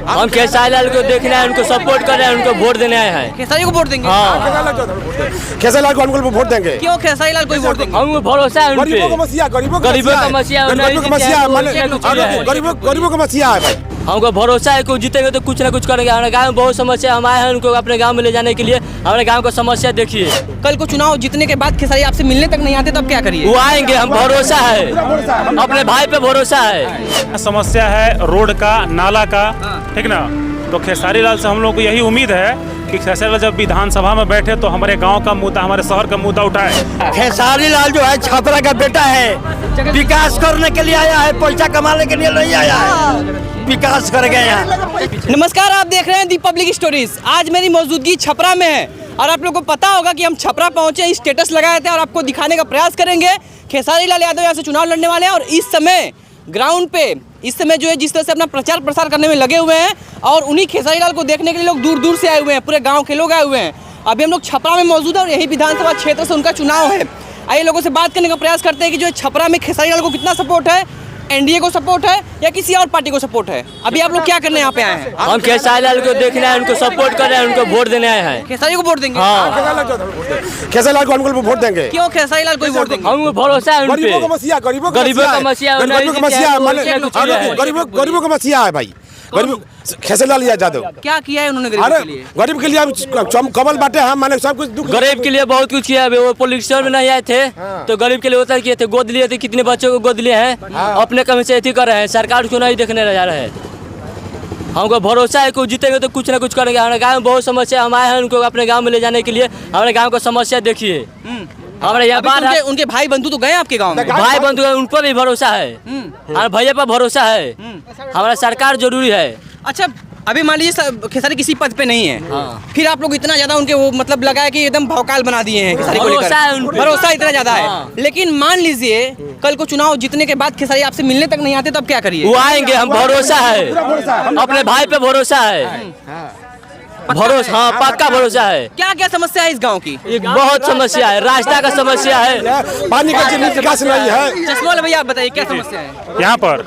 हम खेसारी लाल को देखना है, उनको सपोर्ट कर रहे हैं, उनको वोट देने आए हैं। खेसारी को वोट देंगे? खेसारी लाल को हम वोट देंगे। क्यों खेसारी लाल को वोट देंगे? हमको भरोसा है उन पे। गरीबों का मसीहा है, गरीबों का मसीहा है भाई। हमको भरोसा है कि जीतेंगे तो कुछ ना कुछ करेंगे। हमारे गाँव में बहुत समस्या, हम आए हैं उनको अपने गाँव में ले जाने के लिए। हमारे गाँव का समस्या देखिए। कल को चुनाव जीतने के बाद खेसारी आपसे मिलने तक नहीं आते तब क्या करिए? वो आएंगे, हम भरोसा है, अपने भाई पे भरोसा है। समस्या है रोड का, नाला का, ठीक ना। तो खेसारी लाल से हम लोग को यही उम्मीद है कि खेसारी लाल जब विधानसभा में बैठे तो हमारे गांव का मुद्दा, हमारे शहर का मुद्दा उठाए। खेसारी लाल जो है छपरा का बेटा है, विकास करने के लिए आया है, पैसा कमाने के लिए नहीं आया है, विकास कर गए यहाँ। नमस्कार, आप देख रहे हैं दी पब्लिक स्टोरीज। आज मेरी मौजूदगी छपरा में है और आप लोगों को पता होगा कि हम छपरा पहुंचे, स्टेटस लगाए थे और आपको दिखाने का प्रयास करेंगे। खेसारी लाल यादव यहाँ से चुनाव लड़ने वाले हैं और इस समय ग्राउंड पे इस समय जो है जिस तरह से अपना प्रचार प्रसार करने में लगे हुए हैं और उन्हीं खेसारी लाल को देखने के लिए लोग दूर दूर से आए हुए हैं, पूरे गांव के लोग आए हुए हैं। अभी हम लोग छपरा में मौजूद है और यही विधानसभा क्षेत्र से उनका चुनाव है। आइए लोगों से बात करने का प्रयास करते हैं कि जो छपरा में खेसारी लाल को कितना सपोर्ट है, एनडीए को सपोर्ट है या किसी और पार्टी को सपोर्ट है। अभी आप लोग क्या करने यहाँ पे आए हैं? हम खेसारी लाल को देखना है, उनको सपोर्ट कर रहे हैं, उनको वोट देने आए हैं। खेसारी को वोट देंगे? खेसारी लाल को हम वोट देंगे। क्यों खेसारी लाल को वोट देंगे? हमको भरोसा है उन पे। गरीबों का मसीहा है, गरीबों गरीबों का मसीहा है भाई। गरीब खेसारी लाल यादव क्या किया है उन्होंने गरीब के लिए? गरीब के लिए हम कमल बाटे हैं, माने सब कुछ दुख। गरीब के लिए बहुत कुछ किया है। वो पॉलिटिशियन में नहीं आए थे तो गरीब के लिए होता किए थे, गोद लिए थे, कितने बच्चों को गोद लिए हैं, अपने कमी से एथी कर रहे हैं, सरकार को नहीं देखने जा रहे हैं। हमको भरोसा है कि जीतेंगे तो कुछ ना कुछ करेंगे। हमारे गाँव में बहुत समस्या, हम आए हैं उनको अपने गाँव में ले जाने के लिए। हमारे गाँव का समस्या देखिए। हमारे यहाँ बार उनके भाई बंधु तो गए आपके गाँव में? भाई बंधु उन पर भी भरोसा है, हमारे भैया पर भरोसा है। हमारा सरकार जरूरी है। अच्छा, अभी मान लीजिए खेसारी किसी पद पे नहीं है, फिर आप लोग इतना ज्यादा उनके वो मतलब लगा है कि एकदम भौकाल बना दिए हैं खेसारी को लेकर, भरोसा इतना ज्यादा है। लेकिन मान लीजिए कल को चुनाव जीतने के बाद खेसारी आपसे मिलने तक नहीं आते तब क्या करिए? वो आएंगे, हम भरोसा है, अपने भाई पे भरोसा है, भरोसा, हाँ पक्का भरोसा है। क्या क्या समस्या है इस गांव की? बहुत समस्या है, रास्ता का समस्या है, पानी का निकास नहीं है। चश्मा वाले भैया आप बताइए क्या समस्या है यहाँ पर?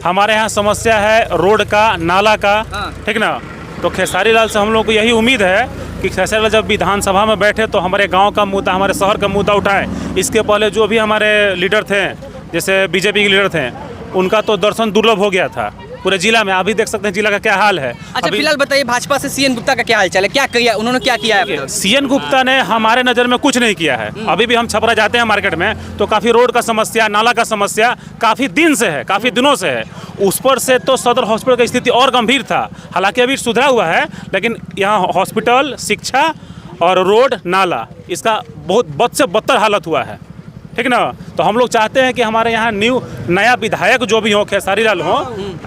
हमारे यहाँ समस्या है रोड का, नाला का, ठीक ना। तो खेसारी लाल से हम लोग को यही उम्मीद है कि खेसारी लाल जब विधानसभा में बैठे तो हमारे गांव का मुद्दा, हमारे शहर का मुद्दा उठाए। इसके पहले जो भी हमारे लीडर थे, जैसे बीजेपी के लीडर थे, उनका तो दर्शन दुर्लभ हो गया था पूरे जिला में। अभी देख सकते हैं जिला का क्या हाल है। अच्छा, फिलहाल बताइए भाजपा से सीएन गुप्ता का क्या हाल चाल है? क्या किया उन्होंने, क्या किया है? सीएन गुप्ता ने हमारे नज़र में कुछ नहीं किया है। अभी भी हम छपरा जाते हैं मार्केट में तो काफ़ी रोड का समस्या, नाला का समस्या काफ़ी दिन से है, काफ़ी दिनों से है। उस पर से तो सदर हॉस्पिटल की स्थिति और गंभीर था, हालांकि अभी सुधरा हुआ है, लेकिन यहाँ हॉस्पिटल, शिक्षा और रोड, नाला, इसका बहुत बद से बदतर हालत हुआ है, ठीक ना। तो हम लोग चाहते हैं कि हमारे यहाँ नया विधायक जो भी हो, खेसारी लाल हो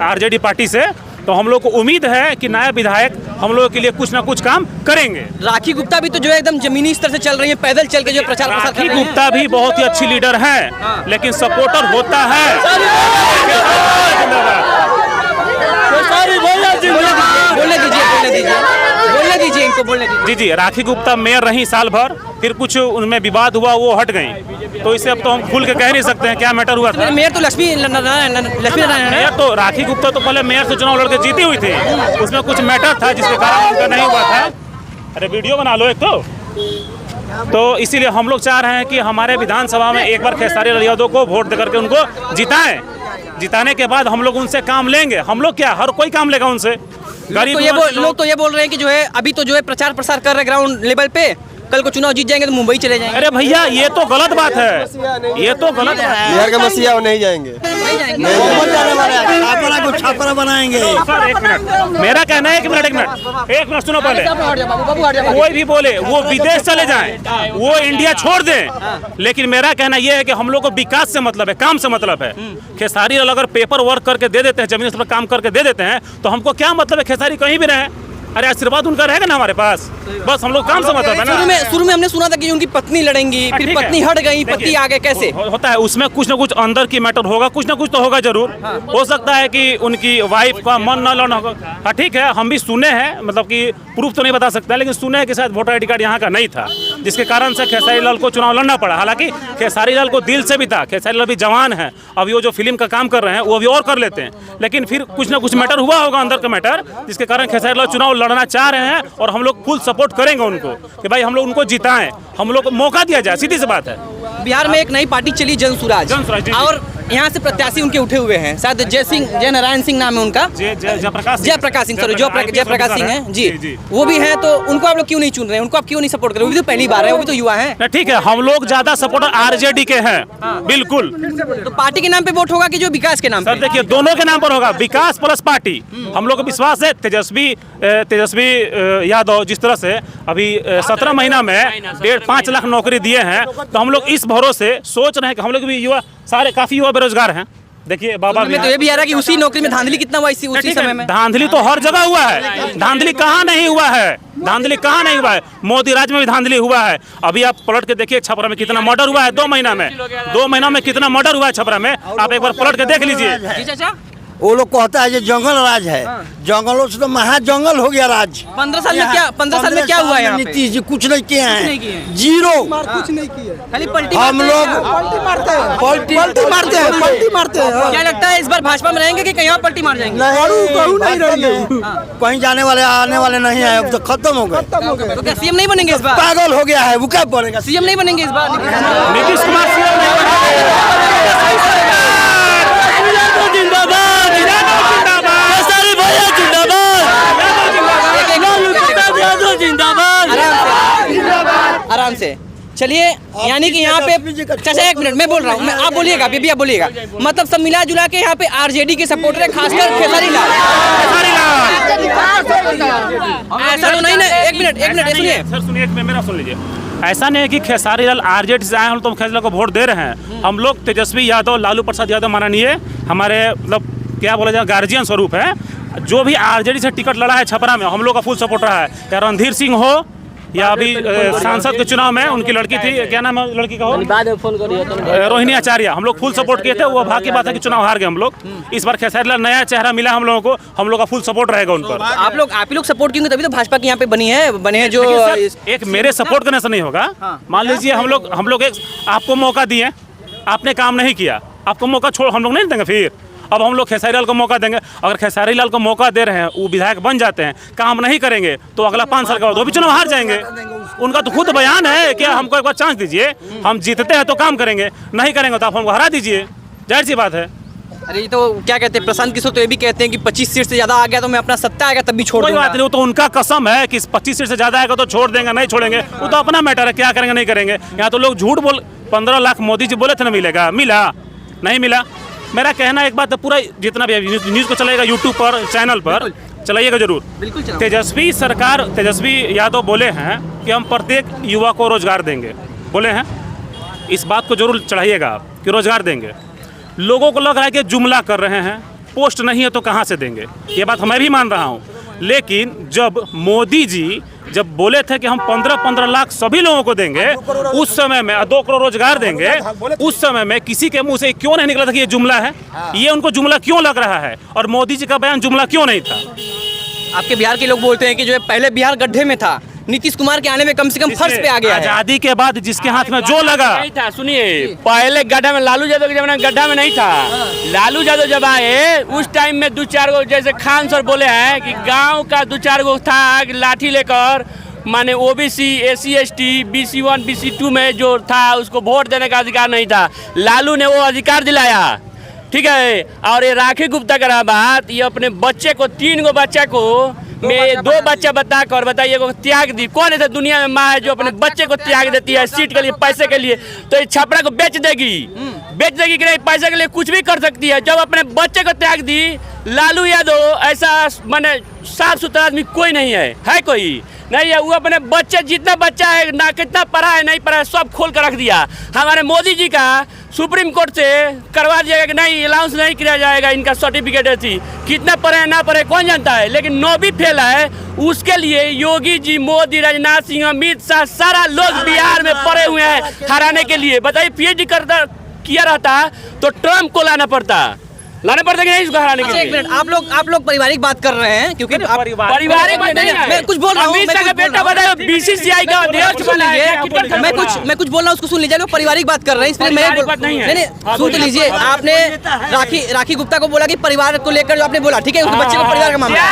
आरजेडी पार्टी से, तो हम लोग को उम्मीद है कि नया विधायक हम लोगों के लिए कुछ ना कुछ काम करेंगे। राखी गुप्ता भी तो जो है एकदम जमीनी स्तर से चल रही है, पैदल चल के जो प्रचार प्रसार कर रही है। राखी गुप्ता भी बहुत ही अच्छी लीडर हैं, लेकिन सपोर्टर होता है। जी जी, राखी गुप्ता मेयर रही साल भर, फिर कुछ उनमें विवाद हुआ, वो हट गई। तो इसे अब तो हम खुल के कह नहीं सकते हैं क्या मैटर हुआ था। मेयर तो लक्ष्मी नारायण मेयर तो राखी गुप्ता तो पहले मेयर से चुनाव लड़के जीती हुई थी, उसमें कुछ मैटर था जिसके कारण उनका नहीं हुआ था। अरे वीडियो बना लो एक तो इसीलिए हम लोग चाह रहे हैं कि हमारे विधानसभा में एक बार खेसारी लाल यादव को वोट देकर के उनको जिताएं। जिताने के बाद हम लोग उनसे काम लेंगे। हम लोग क्या, हर कोई काम लेगा उनसे। लोग तो ये बोल रहे हैं कि जो है अभी तो जो है प्रचार प्रसार कर रहे ग्राउंड लेवल पे, कल को चुनाव जीत जाएंगे तो मुंबई चले जाएंगे। अरे भैया ये तो गलत बात है, ये तो गलत बात है। बिहार का मसीहा वो नहीं जाएंगे, छापरा बनाएंगे। सर एक मिनट, मेरा कहना है, एक मिनट सुनो पहले। कोई भी बोले वो विदेश चले जाएं, वो इंडिया छोड़ दें, लेकिन मेरा कहना यह है कि हम लोग को विकास से मतलब है, काम से मतलब है। खेसारी लाल अगर पेपर वर्क करके दे देते हैं, जमीन पर काम करके दे देते हैं, तो हमको क्या मतलब है खेसारी कहीं भी रहे। अरे आशीर्वाद उनका रहेगा ना हमारे पास, बस हम लोग काम से मतलब है ना। शुरू में हमने सुना था कि उनकी पत्नी लड़ेंगी, फिर ठीक है। पत्नी हट गई, पति आ गए, कैसे होता है उसमें कुछ ना कुछ अंदर की मैटर होगा, कुछ ना कुछ तो होगा जरूर। हो सकता है कि उनकी वाइफ का मन न लड़ना होगा। हाँ ठीक है, हम भी सुने हैं, मतलब कि प्रूफ तो नहीं बता सकता, लेकिन सुने हैं कि शायद वोटर ID कार्ड यहाँ का नहीं था, जिसके कारण से खेसारी लाल को चुनाव लड़ना पड़ा। हालांकि खेसारी लाल को दिल से भी था, खेसारी लाल भी जवान है, अभी वो जो फिल्म का काम कर रहे हैं वो अभी और कर लेते हैं, लेकिन फिर कुछ ना कुछ मैटर हुआ होगा अंदर का मैटर, जिसके कारण खेसारी लाल चुनाव लड़ना चाह रहे हैं। और हम लोग फुल सपोर्ट करेंगे उनको कि भाई हम लोग उनको जिताएं, हम लोग को मौका दिया जाए, सीधी सी बात है। बिहार में एक नई पार्टी चली, जनसुराज, जी। और यहाँ से प्रत्याशी उनके उठे हुए हैं, शायद जय नारायण सिंह नाम है उनका, जयप्रकाश सिंह, सॉरी जयप्रकाश सिंह हैं जी, वो भी हैं। तो उनको आप लोग क्यों नहीं चुन रहे हैं, उनको आप क्यों नहीं सपोर्ट कर रहे? वो भी तो पहली बार है, वो भी तो युवा हैं। ठीक है, हम लोग ज्यादा सपोर्टर RJD के हैं, बिल्कुल। तो पार्टी के नाम पे वोट होगा कि जो विकास के नाम पे? सर देखिए, दोनों के नाम पर होगा, विकास प्लस पार्टी। हम लोग को विश्वास है तेजस्वी यादव जिस तरह से अभी 17 महीना में 1.5 लाख नौकरी दिए हैं, तो हम लोग इस भरोसे सोच रहे हैं कि हम लोग भी युवा, सारे काफी युवा बेरोजगार हैं। देखिए बाबा भी, तो ये भी आ रहा है कि उसी नौकरी में धांधली कितना हुआ उसी समय में? धांधली तो हर जगह हुआ है, धांधली कहाँ नहीं हुआ है, धांधली कहाँ नहीं हुआ है? मोदी राज में भी धांधली हुआ है। अभी आप पलट के देखिए छपरा में कितना मर्डर हुआ है 2 महीना में, 2 महीना में कितना मर्डर हुआ है छपरा में, आप एक बार पलट के देख लीजिए। जी चाचा, वो लोग कहता है ये जंगल राज है, जंगलों से तो महा जंगल हो गया राज। 15 साल में क्या हुआ यहाँ पे? नीतीश जी कुछ नहीं किए हैं, जीरो, कुछ नहीं किए, खाली पलटी हम लोग पलटी मारते हैं, पलटी मारते हैं। क्या लगता है इस बार भाजपा में रहेंगे कि कहीं और पलटी मार जाएंगे? नहीं रहेंगे, कहीं जाने वाले आने वाले नहीं है, अब तो खत्म हो गए। तो क्या सीएम नहीं बनेंगे इस बार? पागल हो गया है, वो क्या पड़ेगा? सीएम नहीं बनेंगे इस बार? नीतीश कुमार आराम से चलिए, यानी कि यहाँ पे चाचा 1 मिनट मैं बोल रहा हूँ, आप बोलिएगा, बेबी आप बोलिएगा, मतलब सब मिला जुला के यहाँ पे RJD के सपोर्टर है, खासकर खेसारी लाल। ऐसा तो नहीं ना, एक मिनट सुनिए सर, सुनिए मेरा सुन लीजिए। ऐसा नहीं है कि खेसारी लाल RJD से आए हम तो खेसारी लाल को वोट दे रहे हैं। हम लोग तेजस्वी यादव, लालू प्रसाद यादव माननीय हमारे मतलब क्या बोला जाए गार्जियन स्वरूप है, जो भी RJD से टिकट लड़ा है छपरा में, हम लोग का फुल सपोर्ट रहा है। या रणधीर सिंह हो या अभी सांसद के चुनाव में उनकी लड़की थी, क्या नाम है लड़की का हो, बाद में फोन करिए, रोहिणी आचार्य, हम लोग फुल सपोर्ट किए थे। वो भाग्य की बात है कि चुनाव हार गए हम लोग। इस बार खेसारी लाल नया चेहरा मिला हम लोगों को, हम लोग का फुल सपोर्ट रहेगा उन पर। आप लोग सपोर्ट करेंगे तभी तो भाजपा की यहाँ पे बने हैं जो एक मेरे सपोर्ट करने से नहीं होगा। मान लीजिए हम लोग एक आपको मौका दिए, आपने काम नहीं किया, आपको मौका छोड़ हम लोग नहीं देंगे फिर। अब हम लोग खेसारी लाल को मौका देंगे, अगर खेसारी लाल को मौका दे रहे हैं, वो विधायक बन जाते हैं, काम नहीं करेंगे तो अगला 5 साल का बाद वो भी चुनाव हार जाएंगे। उनका तो खुद बयान है कि हमको एक बार चांस दीजिए, हम जीतते हैं तो काम करेंगे, नहीं करेंगे तो आप हमको हरा दीजिए, जाहिर सी बात है। अरे ये तो क्या कहते हैं, प्रशांत किशोर तो ये भी कहते हैं कि 25 सीट से ज्यादा आ गया तो मैं अपना सत्ता आएगा तब भी छोड़ दूंगा। कोई बात नहीं, वो तो उनका कसम है कि 25 सीट से ज्यादा आएगा तो छोड़ देंगे, नहीं छोड़ेंगे, वो तो अपना मैटर है, क्या करेंगे नहीं करेंगे। यहाँ तो लोग झूठ बोल, 15 लाख मोदी जी बोले थे ना मिलेगा, मिला नहीं मिला। मेरा कहना एक बात है, पूरा जितना भी न्यूज़ को चलाएगा यूट्यूब पर, चैनल पर चलाइएगा जरूर। बिल्कुल तेजस्वी यादव बोले हैं कि हम प्रत्येक युवा को रोजगार देंगे, बोले हैं, इस बात को जरूर चढ़ाइएगा कि रोजगार देंगे। लोगों को लग रहा है कि जुमला कर रहे हैं, पोस्ट नहीं है तो कहाँ से देंगे, ये बात मैं भी मान रहा हूँ। लेकिन जब मोदी जी जब बोले थे कि हम 15-15 लाख सभी लोगों को देंगे, उस समय में 2 करोड़ रोजगार देंगे, उस समय में किसी के मुंह से क्यों नहीं निकला था कि ये जुमला है? ये उनको जुमला क्यों लग रहा है? और मोदी जी का बयान जुमला क्यों नहीं था? आपके बिहार के लोग बोलते हैं कि जो है पहले बिहार गड्ढे में था, नीतीश कुमार के आने में कम से कम फर्श पे आ गया है। आजादी के बाद जिसके हाथ में जो लगा नहीं था, सुनिए, पहले गड्ढा में लालू यादव के जमाने में गड्ढा में नहीं था। लालू यादव जब आए उस टाइम में 2-4 गो, जैसे खान सर बोले हैं कि गांव का 2-4 गो था लाठी लेकर, माने OBC, SC ST, BC1 BC2 में जो था उसको वोट देने का अधिकार नहीं था, लालू ने वो अधिकार दिलाया, ठीक है। और ये राखी गुप्ता का रहा बात, ये अपने बच्चे को 3 गो बच्चा को मैं 2 बच्चा बता कर बताइए को त्याग दी। कौन ऐसा दुनिया में माँ है जो अपने बच्चे को त्याग देती है सीट के लिए, पैसे के लिए? तो ये छपरा को बेच देगी कि नहीं, पैसे के लिए कुछ भी कर सकती है। जब अपने बच्चे को त्याग दी, लालू यादव ऐसा माने साफ सुथरा आदमी कोई नहीं है कोई नहीं है। वो अपने बच्चे, जितना बच्चा है ना, कितना पढ़ा है नहीं पढ़ा है, सब खोल कर रख दिया। हमारे मोदी जी का सुप्रीम कोर्ट से करवा दिया कि नहीं, अलाउंस नहीं किया जाएगा इनका सर्टिफिकेट ऐसी, कितना पढ़े ना पढ़े कौन जानता है। लेकिन 9वीं फेल है उसके लिए योगी जी, मोदी, राजनाथ सिंह, अमित शाह, सारा लोग बिहार में पड़े हुए हैं हराने के लिए। बताइए पीएचडी किया रहता तो ट्रम्प को लाना पड़ता कि नहीं इसको हराने के लिए। एक मिनट, आप लोग पारिवारिक बात कर रहे हैं क्योंकि पारिवारिक बात नहीं है। मैं कुछ बोल रहा हूँ, अमित शाह का बेटा बताओ बीसीसीआई का अध्यक्ष बना है। मैं कुछ बोल रहा हूँ, उसको सुन लीजिए। लोग पारिवारिक बात कर रहे हैं, इसलिए मैं बात नहीं है। नहीं सुन तो लीजिए। आपने राखी गुप्ता को बोला कि परिवार को लेकर जो आपने बोला, ठीक है, उस बच्चे का परिवार का मामला है।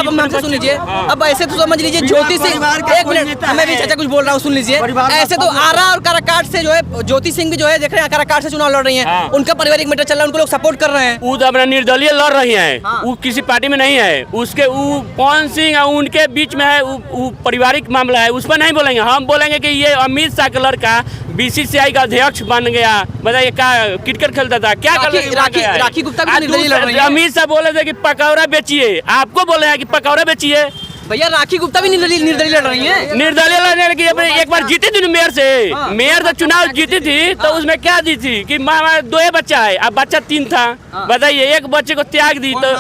अब हमसे सुन लीजिए। अब ऐसे तो समझ लीजिए ज्योति सिंह, एक मिनट, मैं भी चाचा कुछ बोल रहा हूँ, सुन लीजिए। ऐसे तो आरा और काराकाट से जो है ज्योति सिंह भी जो है देख रहे हैं काराकाट से चुनाव लड़ रही है, उनका पारिवारिक मैटर चल रहा है, उनको लोग सपोर्ट कर रहे हैं। अपना निर्दलीय लड़ रही है, वो किसी पार्टी में नहीं है। उसके वो पवन सिंह और उनके बीच में है, वो पारिवारिक मामला है, उस पर नहीं बोलेंगे। हम बोलेंगे कि ये अमित शाह का लड़का बीसीसीआई का अध्यक्ष बन गया। बताइए क्या क्रिकेट खेलता था, क्या राखी गुप्ता भी निर्दलीय लड़ रही है। अमित शाह बोले थे कि पकौड़ा बेचिए, आपको बोले हैं कि पकौड़ा बेचिए। भैया राखी गुप्ता भी निर्दलीय लड़ रही है। निर्दलीय लड़ने लगी, एक बार जीती थी मेयर से। मेयर तो चुनाव जीती थी तो उसमें क्या दी थी कि मामा 2 बच्चा है, अब बच्चा 3 था। बताइए एक बच्चे को त्याग दी तो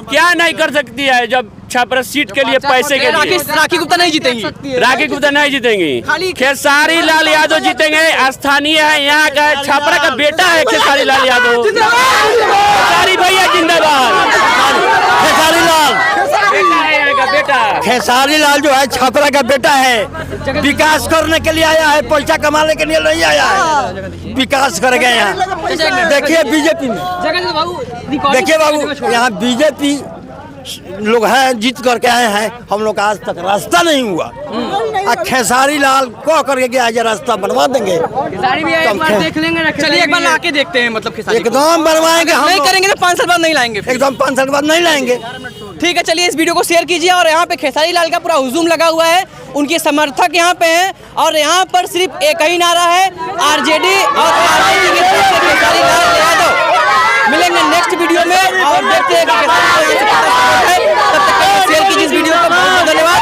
क्या नहीं कर सकती है जब छपरा सीट के लिए पैसे के लिए। राखी गुप्ता नहीं जीतेंगी, राखी गुप्ता नहीं जीतेंगी, खेसारी लाल यादव जीतेंगे। स्थानीय है, यहाँ का छपरा का बेटा है खेसारी लाल यादव। खेसारी भैया जिंदाबाद। खेसारी लाल खेसारी लाल जो है छपरा का बेटा है, विकास करने के लिए आया है, पैसा कमाने के लिए नहीं आया है, विकास कर गए यहाँ। देखिए बीजेपी में, देखिए बाबू यहाँ बीजेपी लोग हैं, जीत करके आए हैं, हम लोग आज तक रास्ता नहीं हुआ। खेसारी लाल को करके गया आज रास्ता बनवा देंगे, चलिए एक बार ला के देखते हैं। मतलब एकदम बनवाएंगे, हम नहीं करेंगे तो 5 साल बाद नहीं लाएंगे, एकदम 5 साल बाद नहीं लाएंगे। ठीक है, चलिए इस वीडियो को शेयर कीजिए। और यहाँ पे खेसारी लाल का पूरा हुजूम लगा हुआ है, उनके समर्थक यहाँ पे हैं और यहाँ पर सिर्फ एक ही नारा है, आरजेडी और आरजेडी की तरफ से खेसारी लाल यादव। मिलेंगे नेक्स्ट वीडियो में और देखते हैं कि खेसारी लाल से कितना सपोर्ट है। तब तक शेयर कीजिए इस वीडियो को। बहुत बहुत धन्यवाद।